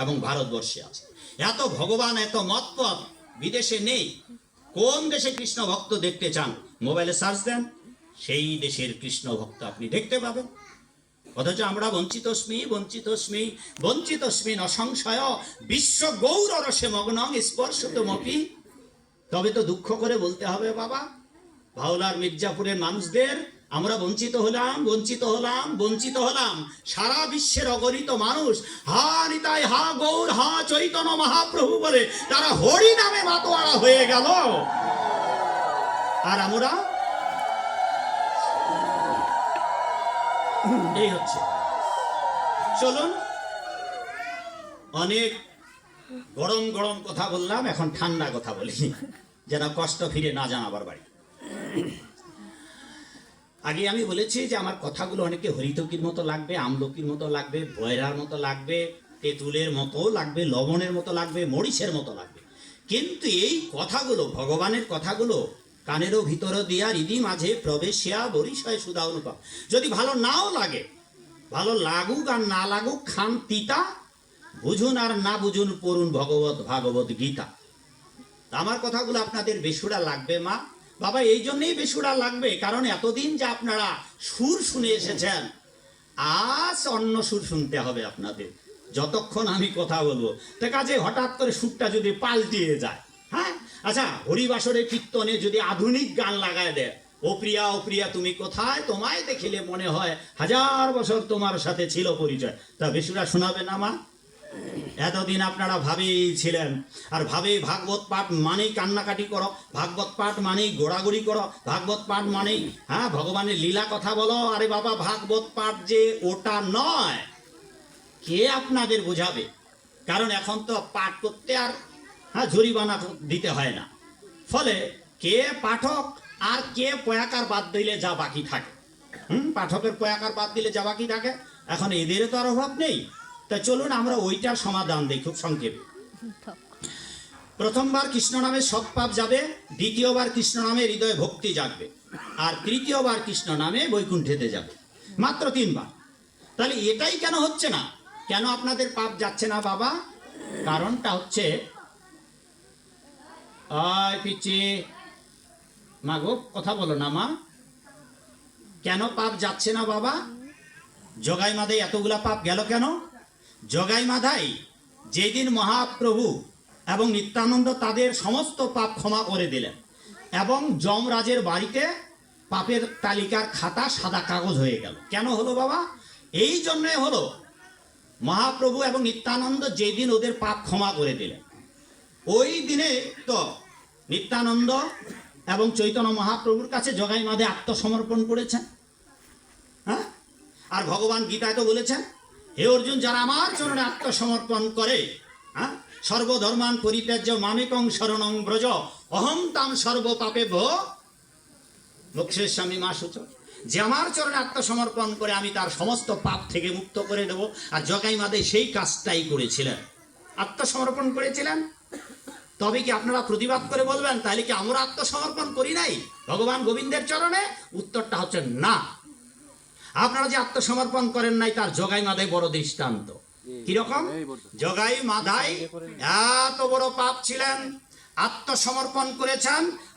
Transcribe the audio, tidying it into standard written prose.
এবং ভারতবর্ষে আছে। এত ভগবান, এত মতপথ বিদেশে নেই। কোন দেশে কৃষ্ণ ভক্ত দেখতে চান, মোবাইলে সার্চ দেন, সেই দেশের কৃষ্ণ ভক্ত আপনি দেখতে পাবেন। অথচ আমরা বঞ্চিতস্মি বঞ্চিতস্মি বঞ্চিতস্মি ন সংশয় বিশ্ব গৌর রসে মগ্নং স্পর্শতমপি। তবে তো দুঃখ করে বলতে হবে বাবা, ভাওলার মির্জাপুরের মানুষদের আমরা বঞ্চিত হলাম, বঞ্চিত হলাম, বঞ্চিত হলাম। সারা বিশ্বের অগণিত মানুষ হা নিতাই, হা গৌর, হা চৈতন্য মহাপ্রভু বলে তারা হরি নামে মাতোয়ারা হয়ে গেল, আর আমরা এই হচ্ছে। চলুন, অনেক গরম গরম কথা বললাম, এখন ঠান্ডা কথা বলি, যেন কষ্ট ফিরে না যান আবার বাড়ি। আগে আমি বলেছি যে আমার কথাগুলো অনেকে হরিতকির মতো লাগবে, আমলকির মতো লাগবে, বয়রার মতো লাগবে, তেঁতুলের মতো লাগবে, লবণের মতো লাগবে, মরিচের মতো লাগবে, কিন্তু এই কথাগুলো, ভগবানের কথাগুলো কানেরও ভিতরে দিয়া হৃদি মাঝে প্রবেশিয়া বরিশয় সুধা অনুভব। যদি ভালো নাও লাগে, ভালো লাগুক আর না লাগুক, খান তিতা, বুঝুন আর না বুঝুন পড়ুন ভগবত ভাগবত গীতা। আমার কথাগুলো আপনাদের বেসুরা লাগবে মা বাবা, এই জন্যই বেসুরা লাগবে, কারণ এতদিন যে আপনারা সুর শুনে এসেছেন, আজ অন্য সুর শুনতে হবে আপনাদের যতক্ষণ আমি কথা বলবো। তো কাজে হঠাৎ করে সুরটা যদি পাল্টিয়ে যায়, হ্যাঁ আচ্ছা, হরিবাসরে কীর্তনে যদি আধুনিক গান লাগায় দেয়, ও প্রিয়া ও প্রিয়া তুমি কোথায়, তোমায় দেখিলে মনে হয় 1000 বছর তোমার সাথে ছিল পরিচয়, তা বেসুরা শোনাবে না মা? এতদিন আপনারা ভাবেই ছিলেন, আর ভাবে ভাগবত পাঠ মানেই কান্নাকাটি করো, ভাগবত পাঠ মানেই গোড়াগড়ি করো, ভাগবত পাঠ মানেই হ্যাঁ ভগবানের লীলা কথা বলো। আরে বাবা, ভাগবত পাঠ যে ওটা নয়, কে আপনাদের বোঝাবে? কারণ এখন তো পাঠ করতে আর হ্যাঁ জরিমানা দিতে হয় না, ফলে কে পাঠক আর কে পয়াকার বাদ দিলে যা বাকি থাকে, পাঠকের পয়াকার বাদ দিলে যা বাকি থাকে, এখন এদেরও তো আর অভাব নেই। তা চলুন আমরা ওইটার সমাধান দিই খুব সংক্ষেপে। প্রথমবার কৃষ্ণ নামে সৎ পাপ যাবে, দ্বিতীয়বার কৃষ্ণ নামে হৃদয়ে ভক্তি জাগবে, আর তৃতীয়বার কৃষ্ণ নামে বৈকুণ্ঠেতে যাবে। মাত্র 3 বার। তাহলে এটাই কেন হচ্ছে না, কেন আপনাদের পাপ যাচ্ছে না বাবা? কারণটা হচ্ছে, আয় পিচি মা গো, কথা বলো না মা, কেন পাপ যাচ্ছে না বাবা? জগাই মাদাই এতগুলা পাপ গেল কেন? জগাই মাধাই যেদিন মহাপ্রভু এবং নিত্যানন্দ তাদের সমস্ত পাপ ক্ষমা করে দিলেন, এবং যমরাজের বাড়িতে পাপের তালিকার খাতা সাদা কাগজ হয়ে গেল। কেন হলো বাবা? এই জন্যে হলো, মহাপ্রভু এবং নিত্যানন্দ যেদিন ওদের পাপ ক্ষমা করে দিলেন, ওই দিনে তো নিত্যানন্দ এবং চৈতন্য মহাপ্রভুর কাছে জগাই মাধে আত্মসমর্পণ করেছেন। হ্যাঁ, আর ভগবান গীতায় তো বলেছেন, হে অর্জুন, যারা আমার চরণে আত্মসমর্পণ করে, হ্যাঁ, সর্বধর্মান পরিত্যাজ্য মামেকং শরণং ব্রজ অহং তাম সর্ব পাপে ভো মোক্ষের স্বামী মা সূচ। যে আমার চরণে আত্মসমর্পণ করে আমি তার সমস্ত পাপ থেকে মুক্ত করে দেব। আর জগাই মাধে সেই কাজটাই করেছিলেন, আত্মসমর্পণ করেছিলেন। তবে কি আপনারা প্রতিবাদ করে বলবেন তাহলে কি আমরা আত্মসমর্পণ করি নাই ভগবান গোবিন্দের চরণে? উত্তরটা হচ্ছে না। আপনারা যে আত্মসমর্পণ করেন নাই, তার জগাই মাধাই বড় দৃষ্টান্ত। কিরকম? জগাই মাধাই এত বড় পাপ ছিলেন, আত্মসমর্পণ করেছেন,